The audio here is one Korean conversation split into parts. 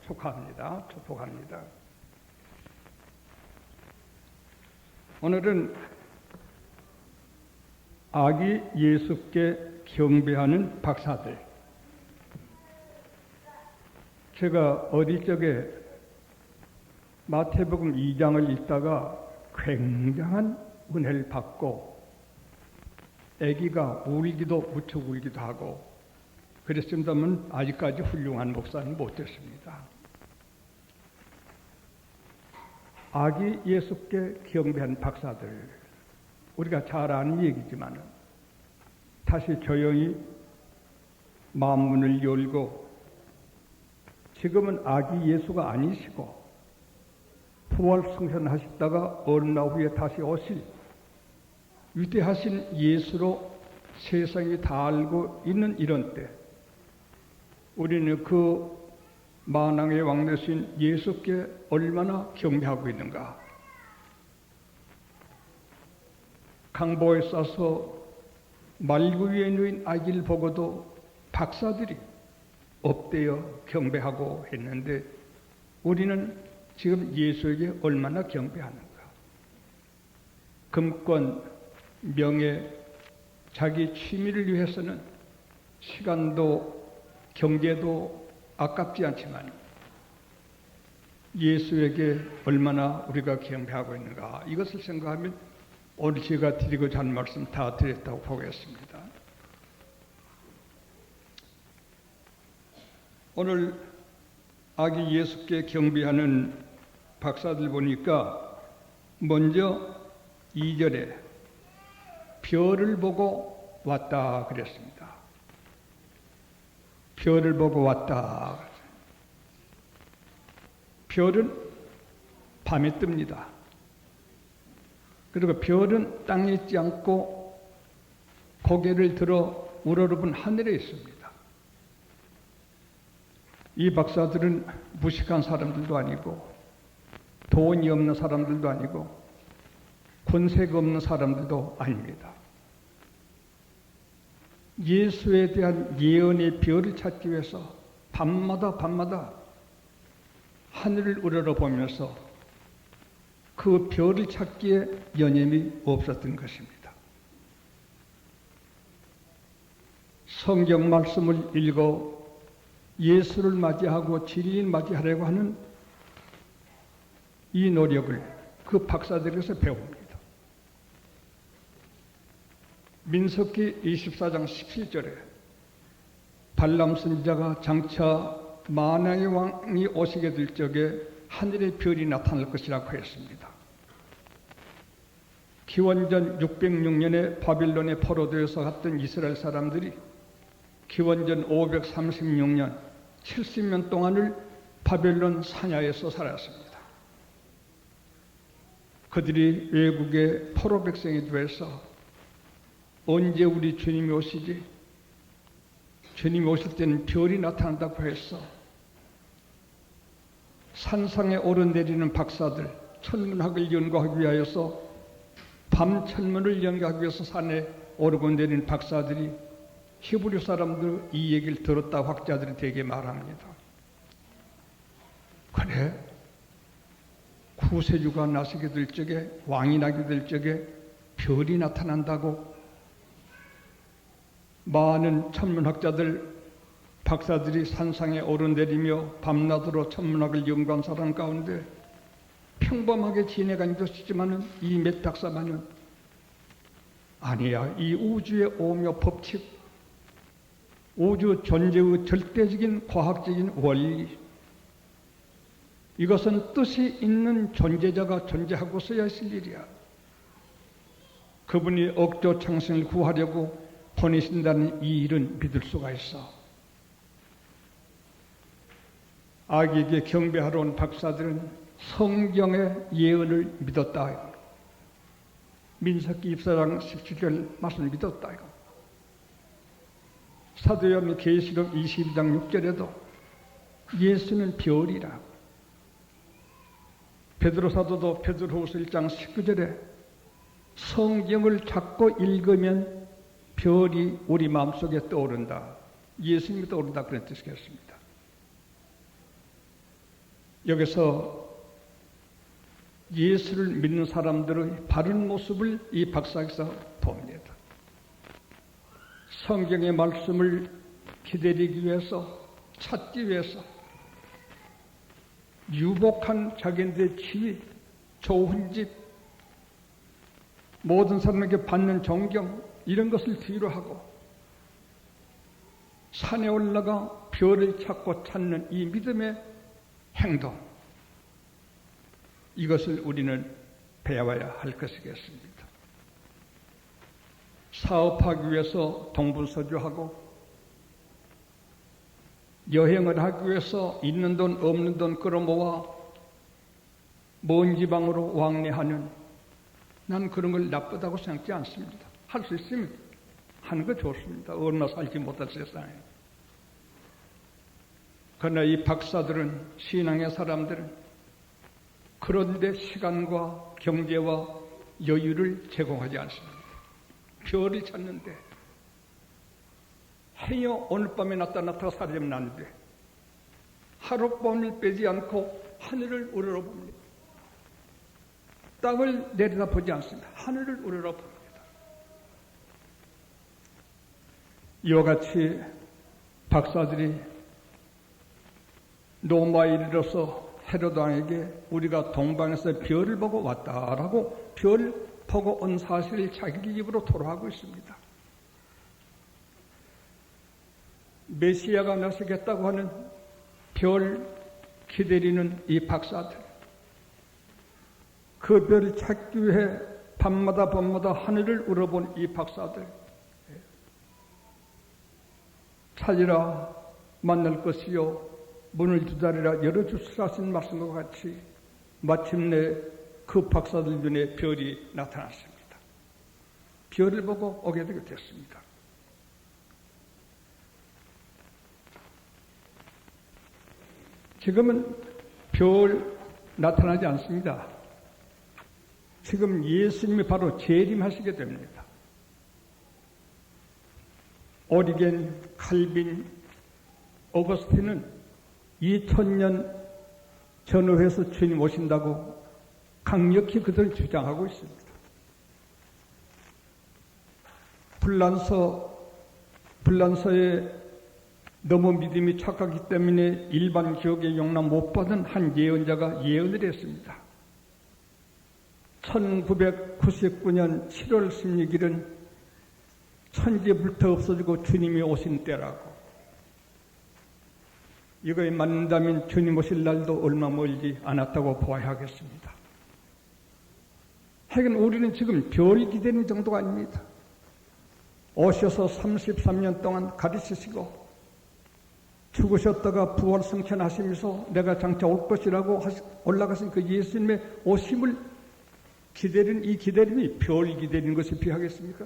축복합니다. 오늘은 아기 예수께 경배하는 박사들. 제가 어릴 적에 마태복음 2장을 읽다가 굉장한 은혜를 받고 아기가 울기도 무척 울기도 하고 그랬습니다만 아직까지 훌륭한 목사는 못됐습니다. 아기 예수께 경배한 박사들, 우리가 잘 아는 얘기지만 다시 조용히 마음문을 열고 지금은 아기 예수가 아니시고 부활 승천하셨다가 얼마 후에 다시 오실 위대하신 예수로 세상이 다 알고 있는 이런 때 우리는 그 만왕의 왕 되신 예수께 얼마나 경배하고 있는가. 강보에 싸서 말구 위에 누인 아기를 보고도 박사들이 업되어 경배하고 했는데 우리는 지금 예수에게 얼마나 경배하는가. 금권, 명예, 자기 취미를 위해서는 시간도 경제도 아깝지 않지만 예수에게 얼마나 우리가 경배하고 있는가. 이것을 생각하면 오늘 제가 드리고자 하는 말씀 다 드렸다고 보겠습니다. 오늘 아기 예수께 경배하는 박사들 보니까 먼저 2절에 별을 보고 왔다 그랬습니다. 별을 보고 왔다. 별은 밤에 뜹니다. 그리고 별은 땅에 있지 않고 고개를 들어 우러러본 하늘에 있습니다. 이 박사들은 무식한 사람들도 아니고 돈이 없는 사람들도 아니고 권세가 없는 사람들도 아닙니다. 예수에 대한 예언의 별을 찾기 위해서 밤마다 하늘을 우러러보면서 그 별을 찾기에 여념이 없었던 것입니다. 성경 말씀을 읽어 예수를 맞이하고 진리를 맞이하려고 하는 이 노력을 그 박사들에게서 배웁니다. 민수기 24장 17절에 발람 선지자가 장차 만왕의 왕이 오시게 될 적에 하늘의 별이 나타날 것이라고 했습니다. 기원전 606년에 바빌론에 포로되어서 갔던 이스라엘 사람들이 기원전 536년 70년 동안을 바벨론 사냐에서 살았습니다. 그들이 외국의 포로 백성이 되어서 언제 우리 주님이 오시지? 주님이 오실 때는 별이 나타난다고 해서 산상에 오르내리는 박사들, 천문학을 연구하기 위하여서 밤 천문을 연구하기 위해서 산에 오르고 내리는 박사들이 히브리 사람들 이 얘기를 들었다고 학자들이 되게 말합니다. 그래? 구세주가 나서게 될 적에, 왕이 나게 될 적에 별이 나타난다고 많은 천문학자들, 박사들이 산상에 오르내리며 밤낮으로 천문학을 연구한 사람 가운데 평범하게 지내간 것이지만은 이 몇 박사만은 아니야. 이 우주의 오묘 법칙, 우주 존재의 절대적인 과학적인 원리, 이것은 뜻이 있는 존재자가 존재하고서야 있을 일이야. 그분이 억조 창생을 구하려고 보내신다는 이 일은 믿을 수가 있어. 아기에게 경배하러 온 박사들은 성경의 예언을 믿었다. 민수기 24장 17절 말씀을 믿었다. 사도요한 계시록 22장 6절에도 예수는 별이라. 베드로 사도도 베드로후서 1장 19절에 성경을 자꾸 읽으면 별이 우리 마음속에 떠오른다. 예수님이 떠오른다. 그런 뜻이겠습니다. 여기서 예수를 믿는 사람들의 바른 모습을 이 박사에서 봅니다. 성경의 말씀을 기다리기 위해서, 찾기 위해서 유복한 자기들의 지위, 좋은 집, 모든 사람에게 받는 존경, 이런 것을 뒤로 하고 산에 올라가 별을 찾고 찾는 이 믿음의 행동, 이것을 우리는 배워야 할 것이겠습니다. 사업하기 위해서 동분서주하고, 여행을 하기 위해서 있는 돈 없는 돈 끌어모아 먼 지방으로 왕래하는, 난 그런 걸 나쁘다고 생각지 않습니다. 할 수 있으면 하는 거 좋습니다. 얼마 살지 못할 세상에. 그러나 이 박사들은, 신앙의 사람들은 그런데 시간과 경제와 여유를 제공하지 않습니다. 별을 찾는데, 해여 오늘 밤에 나타나서 사라지면 안 돼. 하룻밤을 빼지 않고 하늘을 우러러봅니다. 땅을 내려다보지 않습니다. 하늘을 우러러봅니다. 이와 같이 박사들이 로마에 이르러서 헤롯 왕에게 우리가 동방에서 별을 보고 왔다라고 별 보고 온 사실을 자기 입으로 토로하고 있습니다. 메시아가 나서겠다고 하는 별 기다리는 이 박사들, 그 별을 찾기 위해 밤마다 하늘을 우러본 이 박사들, 찾으라 만날 것이요 문을 두드리라 열어주시라 하신 말씀과 같이 마침내 그 박사들 눈에 별이 나타났습니다. 별을 보고 오게 되게 됐습니다. 지금은 별 나타나지 않습니다. 지금 예수님이 바로 재림하시게 됩니다. 오리겐, 칼빈, 어거스틴은 2000년 전후에서 주님 오신다고 강력히 그들을 주장하고 있습니다. 불란서에 너무 믿음이 착하기 때문에 일반 기억에 용납 못 받은 한 예언자가 예언을 했습니다. 1999년 7월 16일은 천지부터 없어지고 주님이 오신 때라고. 이거에 맞는다면 주님 오실 날도 얼마 멀지 않았다고 보아야 하겠습니다. 하긴 우리는 지금 별 기다리는 정도가 아닙니다. 오셔서 33년 동안 가르치시고 죽으셨다가 부활 승천하시면서 내가 장차 올 것이라고 올라가신 그 예수님의 오심을 기다리는 이 기다림이 별 기다리는 것이 비하겠습니까?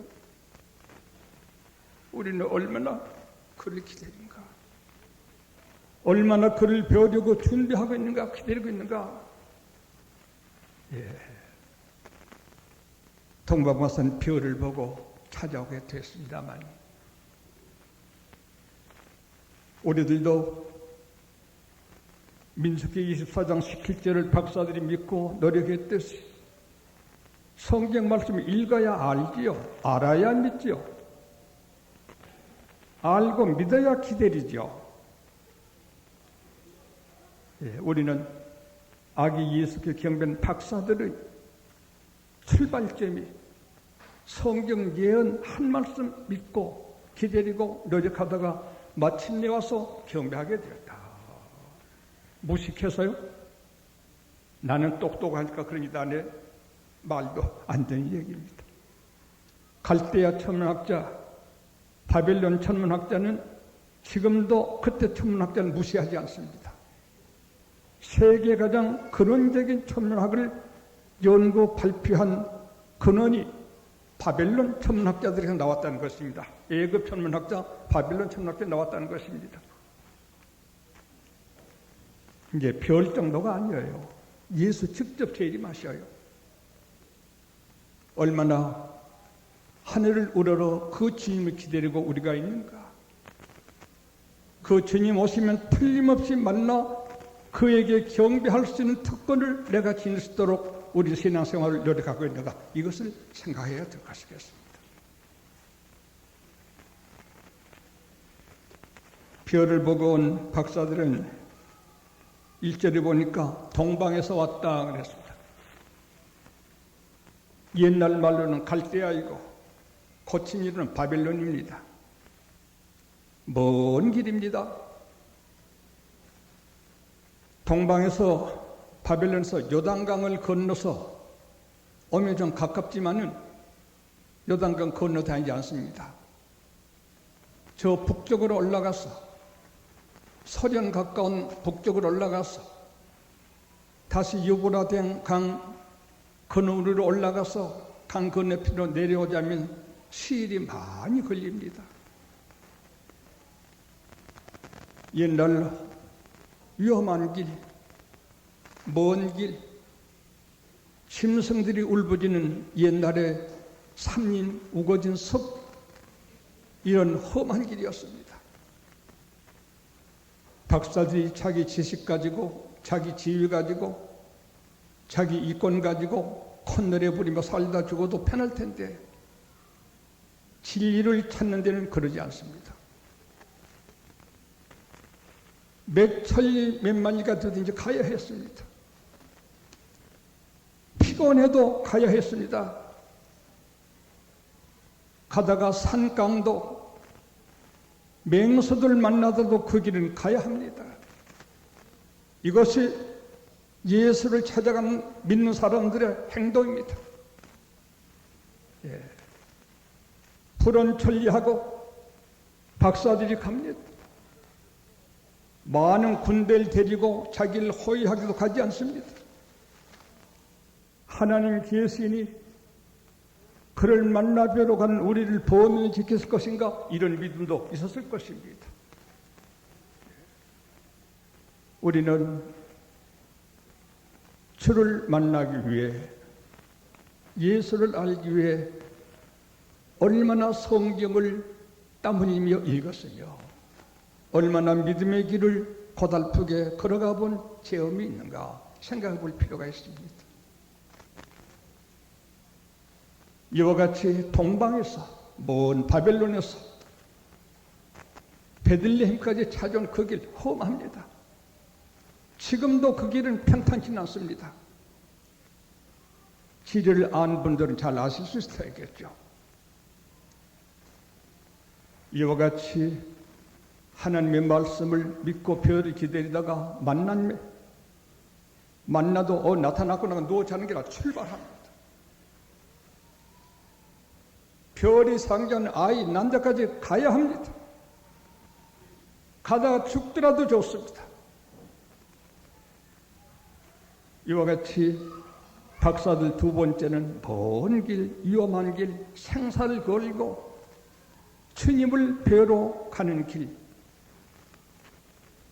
우리는 얼마나 그를 기다리는가? 얼마나 그를 배우려고 준비하고 있는가? 기다리고 있는가? 동방화산 별을 보고 찾아오게 됐습니다만 우리들도 민수기 24장 17절을 박사들이 믿고 노력했듯이 성경 말씀을 읽어야 알지요. 알아야 믿지요. 알고 믿어야 기다리죠. 우리는 아기 예수께 경배하는 박사들의 출발점이 성경 예언 한 말씀 믿고 기다리고 노력하다가 마침내 와서 경배하게 되었다. 무식해서요? 나는 똑똑하니까 그러니까 안 해. 말도 안 되는 얘기입니다. 갈대아 천문학자, 바벨론 천문학자는 지금도 그때 천문학자는 무시하지 않습니다. 세계 가장 근원적인 천문학을 연구 발표한 근원이 바벨론 천문학자들에서 나왔다는 것입니다. 애굽 천문학자, 바벨론 천문학자 나왔다는 것입니다. 이제 별 정도가 아니에요. 예수 직접 재림하셔요. 얼마나 하늘을 우러러 그 주님을 기다리고 우리가 있는가. 그 주님 오시면 틀림없이 만나 그에게 경배할 수 있는 특권을 내가 지닐 수 있도록 우리 신앙생활을 노력하고 있는가, 이것을 생각해야 될 것이겠습니다. 별을 보고 온 박사들은 1절에 보니까 동방에서 왔다 그랬습니다. 옛날 말로는 갈대아이고 고친 이름은 바벨론입니다. 먼 길입니다. 동방에서 바벨론에서 요단강을 건너서 오면 좀 가깝지만은 요단강 건너 다니지 않습니다. 저 북쪽으로 올라가서 소련 가까운 북쪽으로 올라가서 다시 유브라데 강 건너으로 올라가서 강 건너편으로 내려오자면 시일이 많이 걸립니다. 옛날로 위험한 길, 먼 길, 짐승들이 울부짖는 옛날에 삼림 우거진 숲, 이런 험한 길이었습니다. 박사들이 자기 지식 가지고, 자기 지위 가지고, 자기 이권 가지고 콧노래 부리며 살다 죽어도 편할 텐데 진리를 찾는 데는 그러지 않습니다. 몇 천리 몇 만리가 되든지 가야 했습니다. 피곤해도 가야 했습니다. 가다가 산강도 맹수들 만나더라도 그 길은 가야 합니다. 이것이 예수를 찾아가는 믿는 사람들의 행동입니다. 예. 푸른 천리하고 박사들이 갑니다. 많은 군대를 데리고 자기를 호위하기도 가지 않습니다. 하나님 계시니 그를 만나 뵈러 간 우리를 범인을 지켰을 것인가, 이런 믿음도 있었을 것입니다. 우리는 주를 만나기 위해, 예수를 알기 위해 얼마나 성경을 땀 흘리며 읽었으며 얼마나 믿음의 길을 고달프게 걸어가 본 체험이 있는가 생각해 볼 필요가 있습니다. 이와 같이 동방에서, 먼 바벨론에서 베들레헴까지 찾아온 그 길 험합니다. 지금도 그 길은 평탄치 않습니다. 지리를 아는 분들은 잘 아실 수 있겠죠. 이와 같이 하나님의 말씀을 믿고 별을 기다리다가 만나도 나타났구나 누워 자는 게 아니라 출발합니다. 별이 상징하는 아이 난자까지 가야 합니다. 가다가 죽더라도 좋습니다. 이와 같이 박사들 두 번째는 먼 길, 위험한 길, 생사를 걸고 주님을 뵈러 가는 길,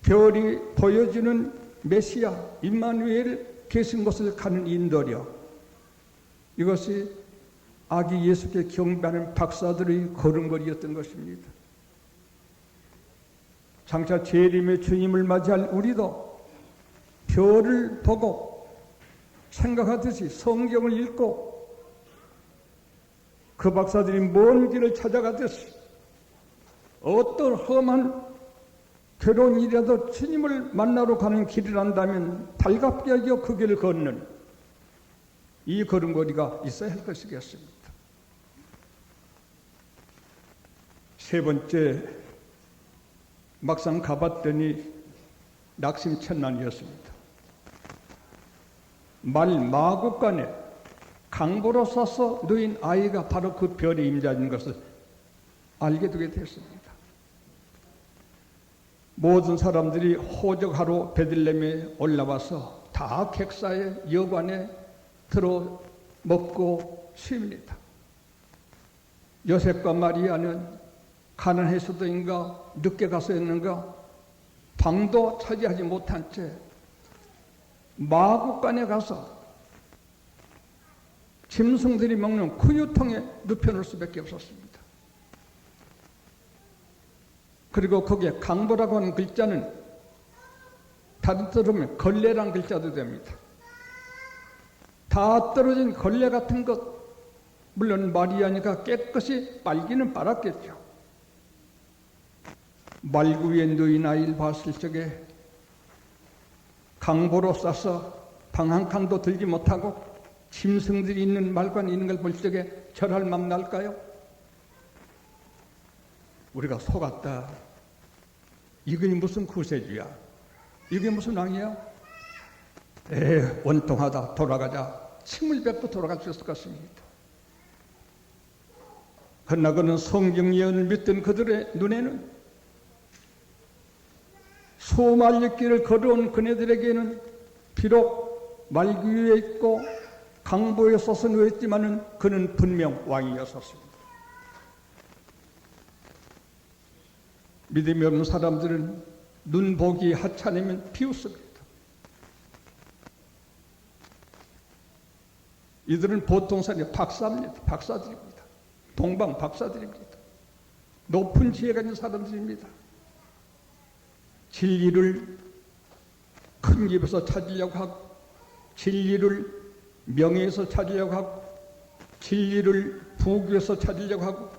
별이 보여주는 메시아 임마누엘 계신 곳을 가는 인도력, 이것이 아기 예수께 경배하는 박사들의 걸음걸이였던 것입니다. 장차 재림의 주님을 맞이할 우리도 별을 보고 생각하듯이 성경을 읽고 그 박사들이 먼 길을 찾아가듯이 어떤 험한 괴로운 일이라도 주님을 만나러 가는 길이란다면 달갑게 여겨 그 길을 걷는 이 걸음걸이가 있어야 할 것이겠습니다. 세 번째, 막상 가봤더니 낙심천만이었습니다. 마구간에 강보로 쏴서 누인 아이가 바로 그 별에 임자인 것을 알게 되게 됐습니다. 모든 사람들이 호적하러 베들레헴에 올라와서 다 객사의 여관에 들어 먹고 쉽니다. 요셉과 마리아는 가난해서도인가 늦게 가서였는가 방도 차지하지 못한 채 마구간에 가서 짐승들이 먹는 구유통에 눕혀놓을 수밖에 없었습니다. 그리고 거기에 강보라고 하는 글자는 다른 뜻으로 걸레란 글자도 됩니다. 다 떨어진 걸레 같은 것, 물론 마리아니까 깨끗이 빨기는 빨았겠죠. 말구 위에 누인 아이를 봤을 적에 강보로 싸서 방 한 칸도 들지 못하고 짐승들이 있는 말관이 있는 걸 볼 적에 절할 맘 날까요? 우리가 속았다. 이게 무슨 구세주야? 이게 무슨 왕이야? 원통하다. 돌아가자. 침을 뱉고 돌아갈 수 있을 것입니다. 그러나 그는 성경 예언을 믿던 그들의 눈에는 수많은 길을 걸어온 그네들에게는 비록 말구 위에 있고 강보에 서서 누웠지만은 그는 분명 왕이었었습니다. 믿음이 없는 사람들은 눈 보기 하찮으면 비웃습니다. 이들은 보통 사람이 박사입니다. 박사들입니다. 동방 박사들입니다. 높은 지혜가 있는 사람들입니다. 진리를 큰 집에서 찾으려고 하고, 진리를 명예에서 찾으려고 하고, 진리를 부귀에서 찾으려고 하고,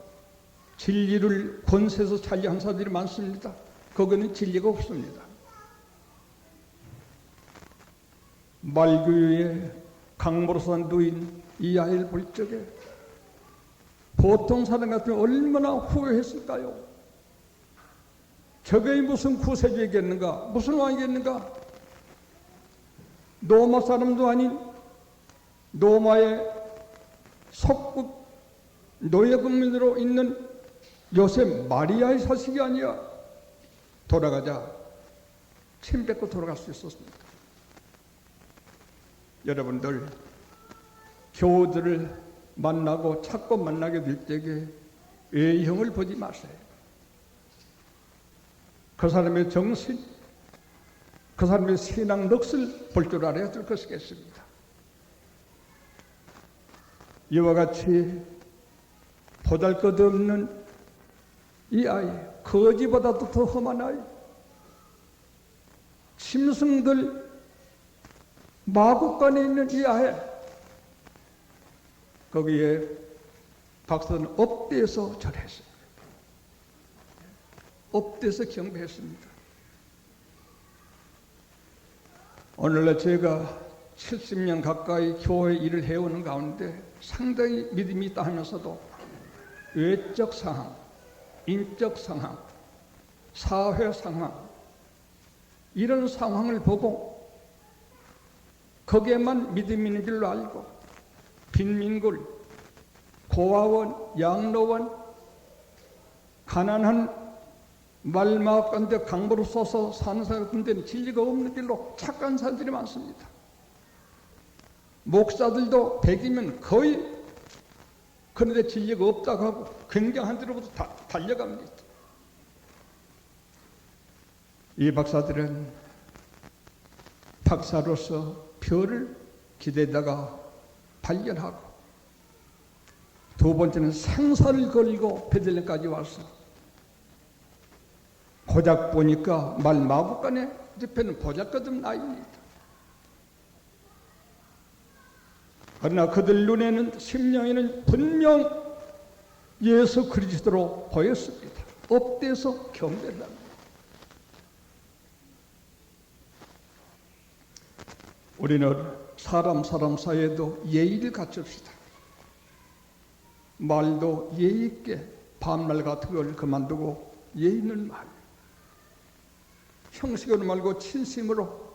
진리를 권세에서 찾으려고 하는 사람들이 많습니다. 거기는 진리가 없습니다. 말구 위에 강보로서 누인 이 아이를 볼 적에 보통 사람 같으면 얼마나 후회했을까요? 저게 무슨 구세주이겠는가? 무슨 왕이겠는가? 로마 사람도 아닌 로마의 속국 노예국민으로 있는 요셉 마리아의 사식이 아니야. 돌아가자. 침 뱉고 돌아갈 수 있었습니다. 여러분들, 교우들을 만나고 찾고 만나게 될 때에 A형을 보지 마세요. 그 사람의 정신, 그 사람의 신앙 넋을 볼 줄 알아야 될 것이겠습니다. 이와 같이 보잘것없는 이 아이, 거지보다도 더 험한 아이, 짐승들 마구간에 있는 이 아이, 거기에 박사는 업대에서 절했습니다. 업대에서 경배했습니다. 오늘날 제가 70년 가까이 교회 일을 해오는 가운데 상당히 믿음이 있다 하면서도 외적 상황, 인적 상황, 사회 상황, 이런 상황을 보고 거기에만 믿음이 있는 줄로 알고 빈민굴, 고아원, 양로원, 가난한 말마을 가운데 강보로 써서 사는 사람 같은 데는 진리가 없는 길로 착각한 사람들이 많습니다. 목사들도 100이면 거의 그런데 진리가 없다고 하고 굉장한 데로부터 달려갑니다. 이 박사들은 박사로서 별을 기대다가 발견하고, 두 번째는 생사를 걸고 베들레헴까지 와서 고작 보니까 말 마구간에 옆에는 보잘것없는 아이입니다. 그러나 그들 눈에는, 심령에는 분명 예수 그리스도로 보였습니다. 업대에서 경배를 합니다. 우리는 사람 사이에도 예의를 갖춥시다. 말도 예의 있게 반말 같은 걸 그만두고 예의 있는 말, 형식으로 말고 진심으로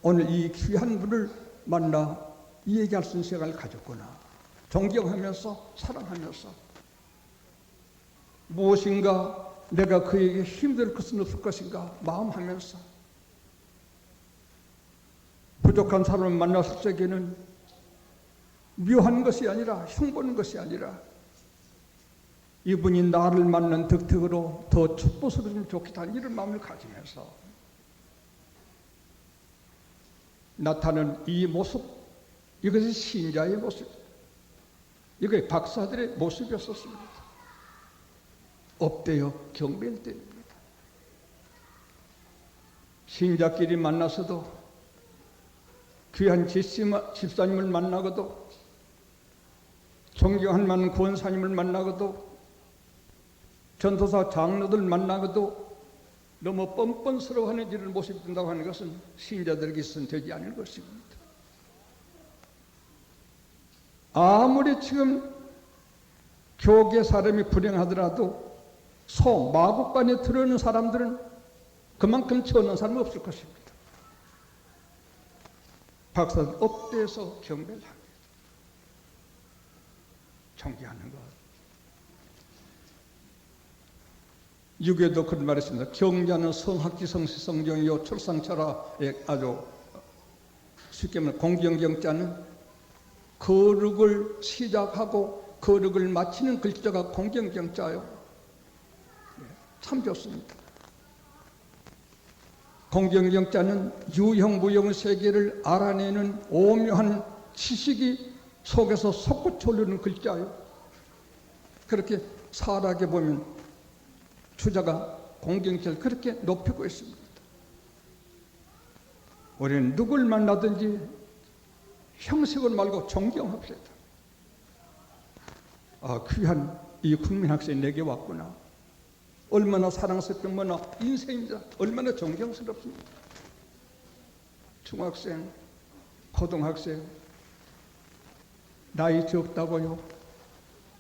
오늘 이 귀한 분을 만나 얘기할 수 있는 시간을 가졌구나. 존경하면서 사랑하면서 무엇인가 내가 그에게 힘들 것은 없을 것인가 마음하면서 부족한 사람을 만났을 적에는 묘한 것이 아니라 흉보는 것이 아니라 이분이 나를 만난 덕택으로 더 축복스러우면 좋겠다는 이런 마음을 가지면서 나타나는 이 모습, 이것이 신자의 모습, 이것이 박사들의 모습이었습니다. 업되어 경배할 때입니다. 신자끼리 만나서도, 귀한 집사님을 만나고도, 존경할 만한 권사님을 만나고도, 전도사 장로들 만나고도 너무 뻔뻔스러워하는 일을 모습된다고 하는 것은 신자들에게 있어서는 되지 않을 것입니다. 아무리 지금 교계 사람이 불행하더라도 마국간에 들어오는 사람들은 그만큼 쳐오는 사람은 없을 것입니다. 박사들 업대에서 경배를 합니다. 존경하는 것. 유교도 그런 말이 있습니다. 경자는 성학지 성시성경이요 출상철화에 아주 쉽게 말하면 공경경자는 거룩을 시작하고 거룩을 마치는 글자가 공경경자요. 참 좋습니다. 공경경자는 유형무형 세계를 알아내는 오묘한 지식이 속에서 솟구쳐 오르는 글자요. 그렇게 살아게 보면 주자가 공경자를 그렇게 높이고 있습니다. 우리는 누굴 만나든지 형식을 말고 존경합시다. 귀한 이 국민학생이 내게 왔구나. 얼마나 사랑스럽고 얼마나 인생입니다. 얼마나 존경스럽습니다. 중학생, 고등학생, 나이 적다고요.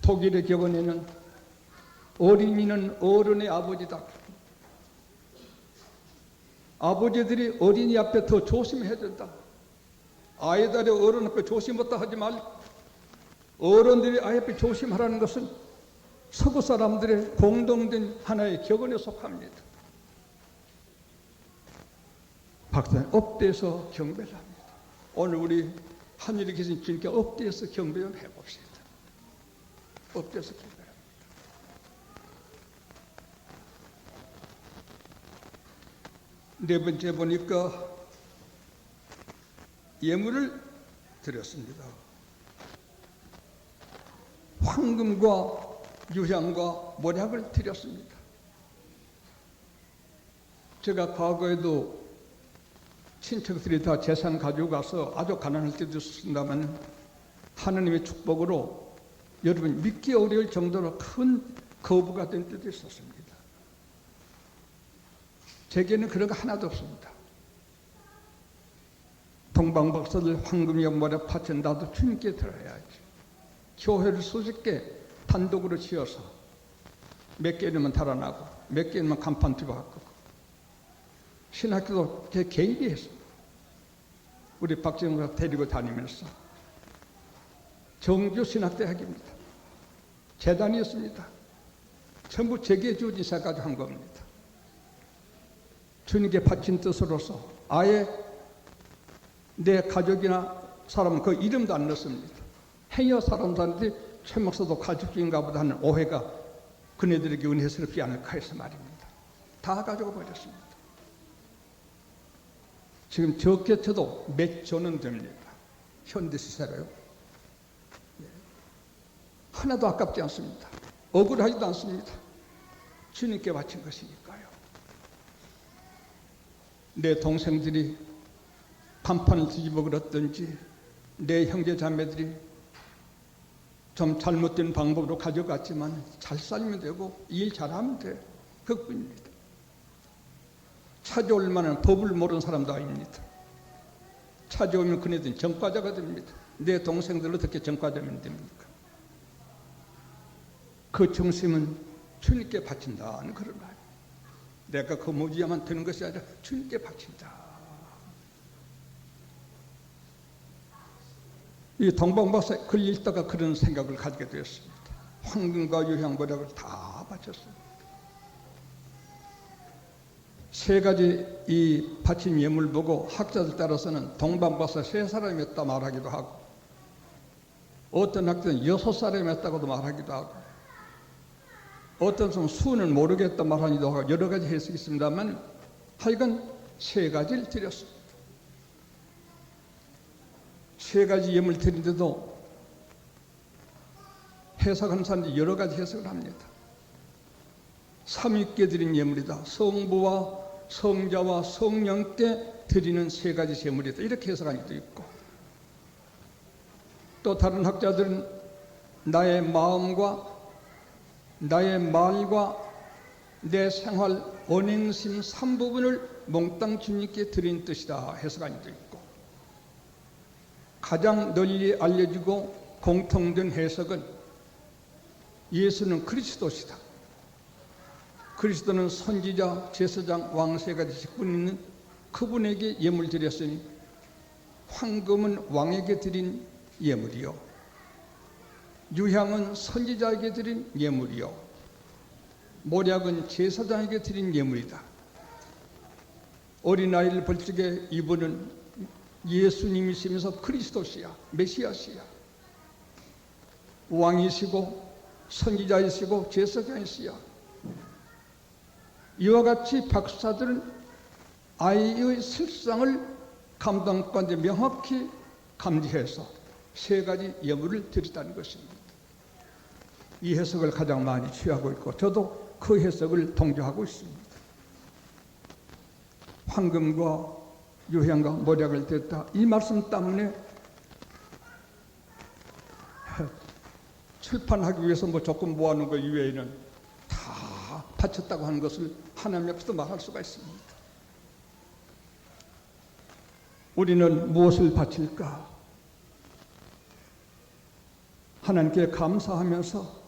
독일의 격언에는 어린이는 어른의 아버지다. 아버지들이 어린이 앞에 더 조심해야 된다. 아이들이 어른 앞에 조심했다 하지 말고 어른들이 아이 앞에 조심하라는 것은 서구 사람들의 공동된 하나의 격언에 속합니다. 박사님 업대에서 경배를 합니다. 오늘 우리 하늘에 계신 주님께 업대에서 경배 좀 해봅시다. 업대에서 경배합니다. 네 번째 보니까 예물을 드렸습니다. 황금과 유향과 모략을 드렸습니다. 제가 과거에도 친척들이 다 재산 가지고 가서 아주 가난할 때도 있었습니다만 하나님의 축복으로 여러분 믿기 어려울 정도로 큰 거부가 된 때도 있었습니다. 제게는 그런 거 하나도 없습니다. 동방박사들 황금이와 모략 파천 나도 주님께 들어야지. 교회를 수십 개 단독으로 지어서 몇 개는 달아나고 몇 개는 간판 뒤바꾸고 신학교도 제 개인이 했습니다. 우리 박정우가 데리고 다니면서 정주 신학대학입니다. 재단이었습니다. 전부 제게 주어진 사까지 한 겁니다. 주님께 바친 뜻으로서 아예 내 가족이나 사람은 그 이름도 안 넣습니다. 행여 사람들한테 최 목사도 가족인가 보다 하는 오해가 그네들에게 은혜스럽지 않을까 해서 말입니다. 다 가지고 버렸습니다. 지금 적게 쳐도 몇 조는 됩니다. 현대시세로요. 하나도 아깝지 않습니다. 억울하지도 않습니다. 주님께 바친 것이니까요. 내 동생들이 간판을 뒤집어 그렸든지 내 형제 자매들이 좀 잘못된 방법으로 가져갔지만 잘 살면 되고 일 잘하면 돼. 그뿐입니다. 찾아올 만한 법을 모르는 사람도 아닙니다. 찾아오면 그네들은 전과자가 됩니다. 내 동생들 어떻게 전과자면 됩니까? 그 정심은 주님께 바친다는 그런 말. 내가 그 무지야만 되는 것이 아니라 주님께 바친다. 이 동방박사의 글 읽다가 그런 생각을 가지게 되었습니다. 황금과 유향 모략을 다 바쳤습니다. 세 가지 이 바친 예물 보고 학자들 따라서는 동방박사 세 사람이었다 말하기도 하고 어떤 학자는 6사람이었다고도 말하기도 하고 어떤 사람은 수는 모르겠다 말하기도 하고 여러 가지 해석이 있습니다만 하여간 세 가지를 드렸습니다. 세 가지 예물 드리는데도 해석하는 사람들이 여러 가지 해석을 합니다. 삼위께 드린 예물이다. 성부와 성자와 성령께 드리는 세 가지 제물이다. 이렇게 해석한 것도 있고, 또 다른 학자들은 나의 마음과 나의 말과 내 생활 언행심 3부분을 몽땅 주님께 드린 뜻이다 해석한 것도 있고, 가장 널리 알려지고 공통된 해석은 예수는 그리스도시다. 그리스도는 선지자, 제사장, 왕 세 가지 직분 있는 그분에게 예물 드렸으니 황금은 왕에게 드린 예물이요, 유향은 선지자에게 드린 예물이요, 모략은 제사장에게 드린 예물이다. 어린아이를 볼 적에 이분은 예수님이시면서 그리스도시야, 메시아시야, 왕이시고 선지자이시고 제사장이시야. 이와 같이 박사들은 아이의 실상을 감당관에 명확히 감지해서 세 가지 예물을 드렸다는 것입니다. 이 해석을 가장 많이 취하고 있고, 저도 그 해석을 동조하고 있습니다. 황금과 유향과 모략을 드렸다, 이 말씀 때문에 출판하기 위해서 뭐 조금 모아놓은 것 이외에는 다 바쳤다고 하는 것을 하나님 앞에서 말할 수가 있습니다. 우리는 무엇을 바칠까? 하나님께 감사하면서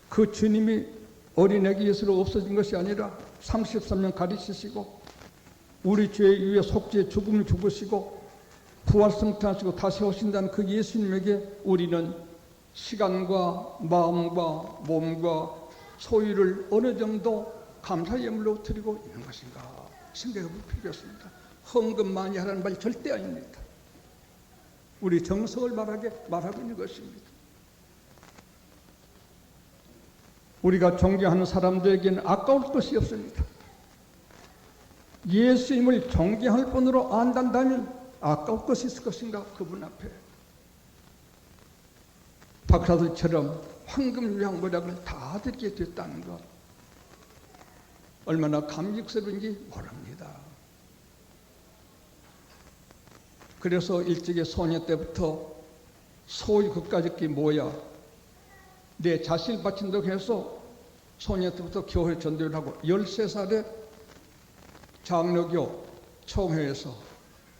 그 주님이 어린애기 예수로 없어진 것이 아니라 33년 가르치시고 우리 죄 위에 속죄 죽음을 죽으시고 부활승천하시고 다시 오신다는 그 예수님에게 우리는 시간과 마음과 몸과 소유를 어느 정도 감사 예물로 드리고 있는 것인가 생각해 볼 필요가 있습니다. 헌금 많이 하라는 말이 절대 아닙니다. 우리 정성을 말하고 있는 것입니다. 우리가 존경하는 사람들에게는 아까울 것이 없습니다. 예수님을 존경할 뿐으로 안단다면 아까울 것이 있을 것인가? 그분 앞에 박사들처럼 황금 유향 모략을 다 드리게 됐다는 것, 얼마나 감격스러운지 모릅니다. 그래서 일찍이 소녀 때부터 소위 그까짓 모여 내 자신을 바친다고 해서 소녀 때부터 교회 전도를 하고 13살에 장로교 총회에서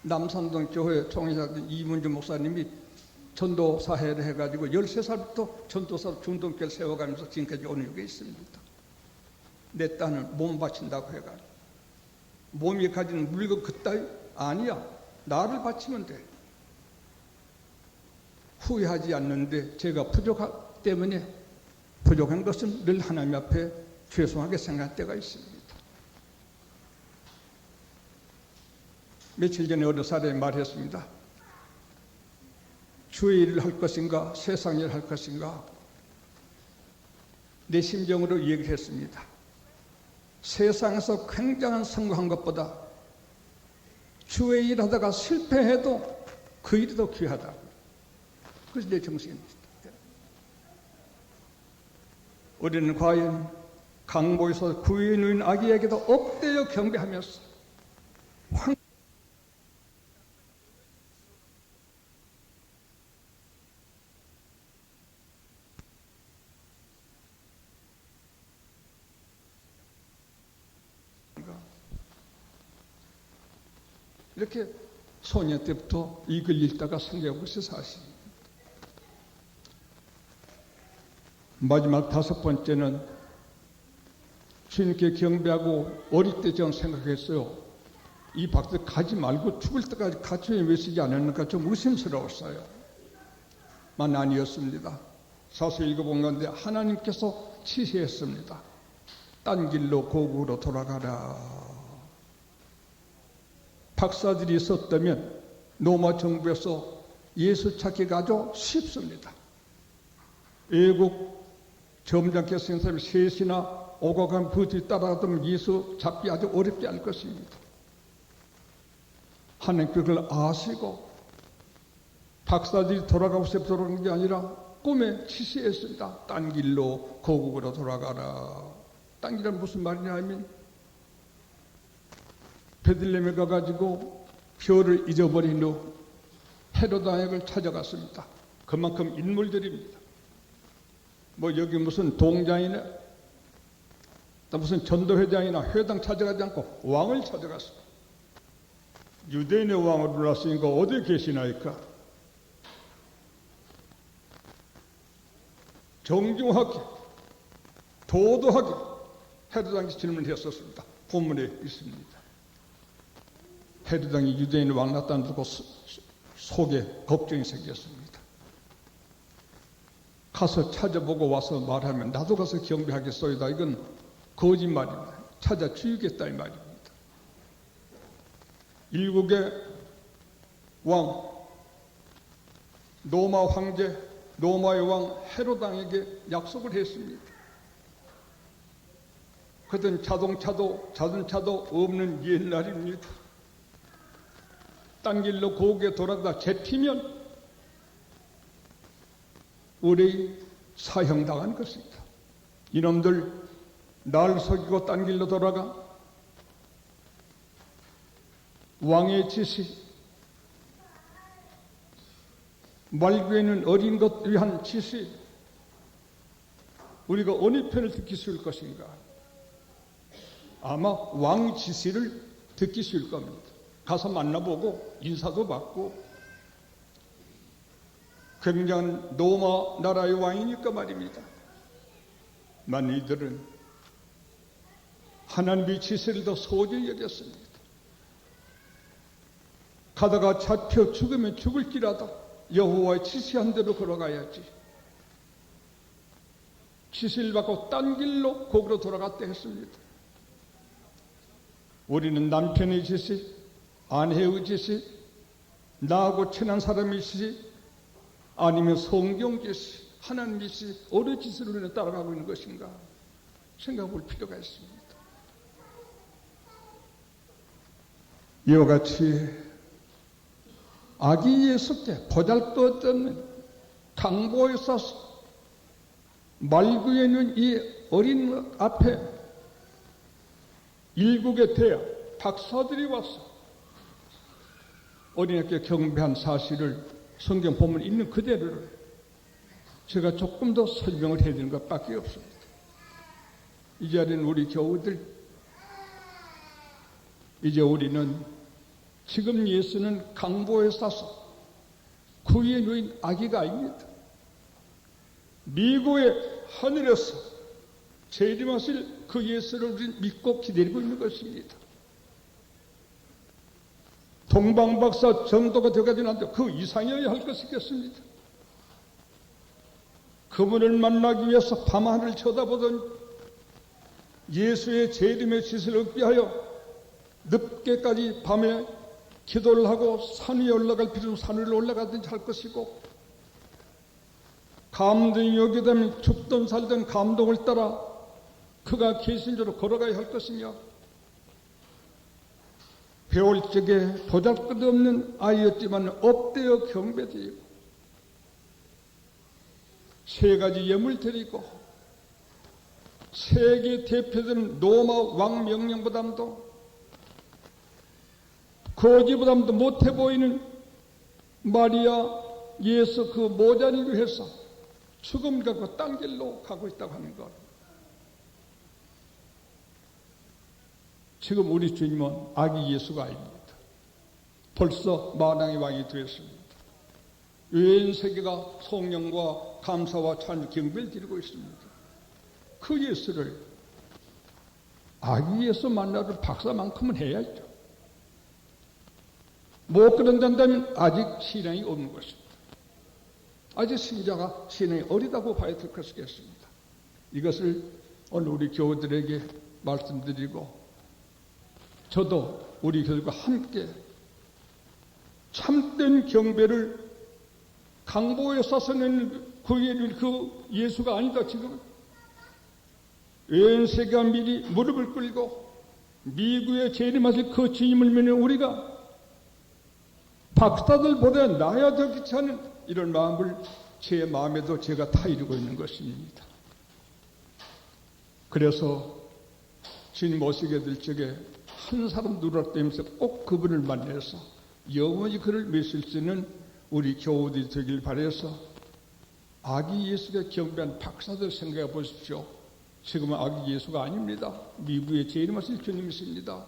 남산동 교회 총회장 이문주 목사님이 전도 사회를 해가지고 13살부터 전도사 중동교를 세워가면서 지금까지 오는 게 있습니다. 내 딸은 몸 바친다고 해가지고 몸이 가지는 물건 그따위 아니야. 나를 바치면 돼. 후회하지 않는데 제가 부족하기 때문에 부족한 것은 늘 하나님 앞에 죄송하게 생각할 때가 있습니다. 며칠 전에 어느 사람이 말했습니다. 주의 일을 할 것인가 세상 일을 할 것인가, 내 심정으로 얘기를 했습니다. 세상에서 굉장한 성공한 것보다 주의 일 하다가 실패해도 그 일이 더 귀하다. 그래서 내 정신입니다. 우리는 과연 강보에서 구유에 누인 아기에게도 억대여 경배하면서 이렇게 소녀 때부터 이글 읽다가 생겨본 것이 사실입니다. 마지막 5번째는 주님께 경배하고 어릴 때 저는 생각했어요. 이 박사 가지 말고 죽을 때까지 같이 외치지 않았는가 좀 의심스러웠어요. 만 아니었습니다. 사서 읽어본 건데 하나님께서 지시했습니다. 딴 길로 고국으로 돌아가라. 박사들이 있었다면 로마 정부에서 예수 찾기가 아주 쉽습니다. 외국 점장께서 쓴 사람이 셋이나 오고 간 그 뒤 따라가면 예수 잡기 아주 어렵지 않을 것입니다. 하나님께서 그걸 아시고 박사들이 돌아가고 싶어 돌아가는 게 아니라 꿈에 지시했습니다. 딴 길로 고국으로 돌아가라. 딴 길은 무슨 말이냐 하면 베들레헴에 가가지고 별을 잊어버린 후 헤롯 왕을 찾아갔습니다. 그만큼 인물들입니다. 뭐 여기 무슨 동장이나 또 무슨 전도회장이나 회당 찾아가지 않고 왕을 찾아갔습니다. 유대인의 왕을 불렀으니까 어디 계시나이까? 정중하게 도도하게 헤롯 왕이 질문했었습니다. 본문에 있습니다. 헤롯 왕이 유대인 왕 나타나 두고 속에 걱정이 생겼습니다. 가서 찾아보고 와서 말하면 나도 가서 경배하겠소이다. 이건 거짓말입니다. 찾아 죽이겠다 이 말입니다. 일국의 왕 로마 황제 로마의 왕 헤롯 왕에게 약속을 했습니다. 그땐 자동차도 없는 옛날입니다. 딴 길로 고개 돌아다 잡히면 의뢰인 사형당한 것입니다. 이놈들 날 속이고 딴 길로 돌아가 왕의 지시, 말구에는 어린 것 위한 지시, 우리가 어느 편을 듣기 쉬울 것인가? 아마 왕 지시를 듣기 쉬울 겁니다. 가서 만나보고 인사도 받고 굉장한 로마 나라의 왕이니까 말입니다. 만 이들은 하나님의 지시를 더 소중히 여겼습니다. 가다가 잡혀 죽으면 죽을지라도 여호와의 지시한 대로 걸어가야지. 지시를 받고 딴 길로 곡으로 돌아갔다 했습니다. 우리는 남편의 지시, 아내의 지시, 나하고 친한 사람의 지시, 아니면 성경 지시, 하나님의 지시, 어느 지시를 우리는 따라가고 있는 것인가 생각해 볼 필요가 있습니다. 이와 같이 아기 예수께 보잘것없는 강보에 싸서 말구에 있는 이 어린 앞에 일국의 대학 박사들이 와서 어린이께 경배한 사실을 성경 본문에 있는 그대로를 제가 조금 더 설명을 해드리는 것밖에 없습니다. 이 자리는 우리 교우들, 이제 우리는 지금 예수는 강보에 싸서 구유에 누인 아기가 아닙니다. 미국의 하늘에서 재림하실 그 예수를 우리는 믿고 기다리고 있는 것입니다. 동방박사 정도가 되어가지는 않는데 그 이상이어야 할 것이겠습니다. 그분을 만나기 위해서 밤하늘을 쳐다보던 예수의 재림의 지시를 얻기 위하여 늦게까지 밤에 기도를 하고 산 위에 올라갈 필요는 산 위로 올라가든지 할 것이고, 감동이 오게 되면 죽든 살든 감동을 따라 그가 계신 대로 걸어가야 할 것이며, 배울 적에 보잘것없는 아이였지만 업되어 경배드리고 세 가지 예물 드리고 세계 대표되는 로마 왕 명령보다도 거지보다도 못해 보이는 마리아 예수 그 모자를 위해서 죽음을 갖고 딴 길로 가고 있다고 하는 것. 지금 우리 주님은 아기 예수가 아닙니다. 벌써 만왕의 왕이 되었습니다. 온 세계가 성령과 감사와 찬양 경배를 드리고 있습니다. 그 예수를 아기 예수 만나러 박사만큼은 해야죠. 못 그런다면 아직 신앙이 없는 것입니다. 아직 신자가 신앙이 어리다고 봐야 될 것이겠습니다. 이것을 오늘 우리 교우들에게 말씀드리고, 저도 우리 교우들과 함께 참된 경배를 강보에 싸서는 그 예수가 아니다. 지금 온 세계가 미리 무릎을 꿇고 미국에 재림하실 그 주님을 믿는 우리가 박사들보다 나야 더 귀찮은 이런 마음을 제 마음에도 제가 타이르고 있는 것입니다. 그래서 주님 오시게 될 적에 한 사람 누락되면서 꼭 그분을 만나서 영원히 그를 메실 수 있는 우리 교우들이 되길 바라서 아기 예수가 경배한 박사들 생각해 보십시오. 지금은 아기 예수가 아닙니다. 미부의 제일 마실 주님이십니다.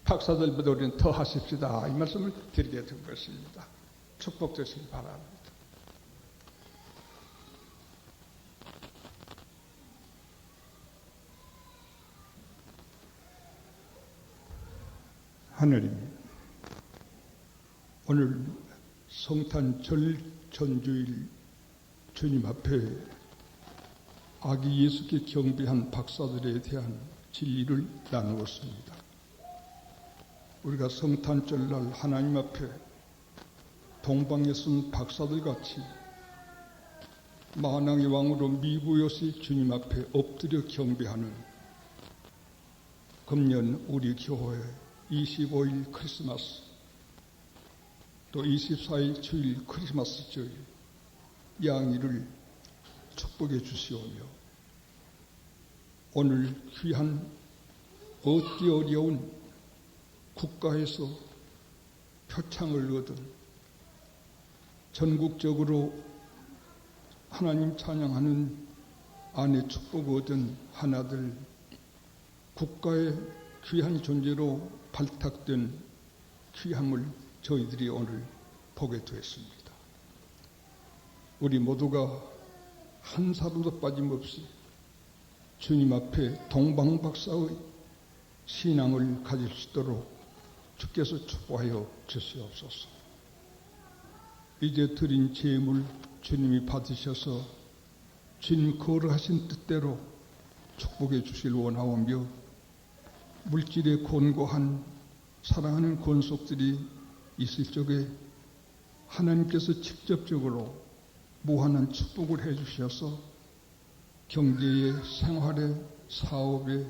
박사들보다 우리는 더 하십시다. 이 말씀을 드리게 된 것입니다. 축복되시길 바랍니다. 하나님, 오늘 성탄절 전주일 주님 앞에 아기 예수께 경배한 박사들에 대한 진리를 나누었습니다. 우리가 성탄절날 하나님 앞에 동방에 쓴 박사들같이 만왕의 왕으로 미부여시 주님 앞에 엎드려 경배하는 금년 우리 교회 25일 크리스마스 또 24일 주일 크리스마스 주일 양일을 축복해 주시오며 오늘 귀한 얻기 어려운 국가에서 표창을 얻은 전국적으로 하나님 찬양하는 아내 축복 얻은 하나들 국가의 귀한 존재로 발탁된 귀함을 저희들이 오늘 보게 되었습니다. 우리 모두가 한 사람도 빠짐없이 주님 앞에 동방박사의 신앙을 가질 수 있도록 주께서 축복하여 주시옵소서. 이제 드린 제물 주님이 받으셔서 주님 거룩하신 뜻대로 축복해 주실 원하오며 물질에 곤고한 사랑하는 권속들이 있을 적에 하나님께서 직접적으로 무한한 축복을 해 주셔서 경제에, 생활에, 사업에,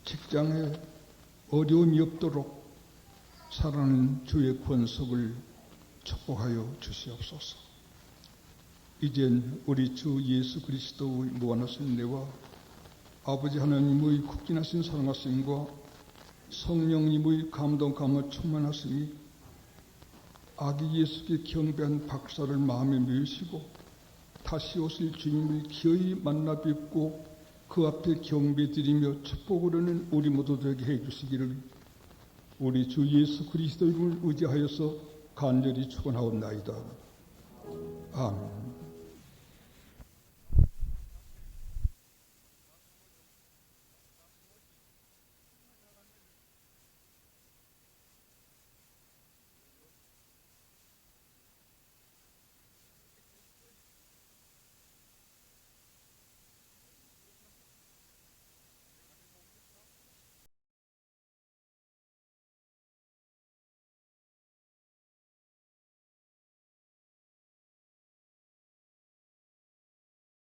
직장에 어려움이 없도록 살아가는 주의 권속을 축복하여 주시옵소서. 이젠 우리 주 예수 그리스도의 무한하신 은혜와 아버지 하나님의 국진하신 사랑하심과 성령님의 감동 감화 충만하심이 아기 예수께 경배한 박사를 마음에 메우시고 다시 오실 주님을 기어이 만나 뵙고 그 앞에 경배드리며 축복을 하는 우리 모두 되게 해주시기를 우리 주 예수 그리스도를 의지하여서 간절히 축원하옵나이다. 아멘.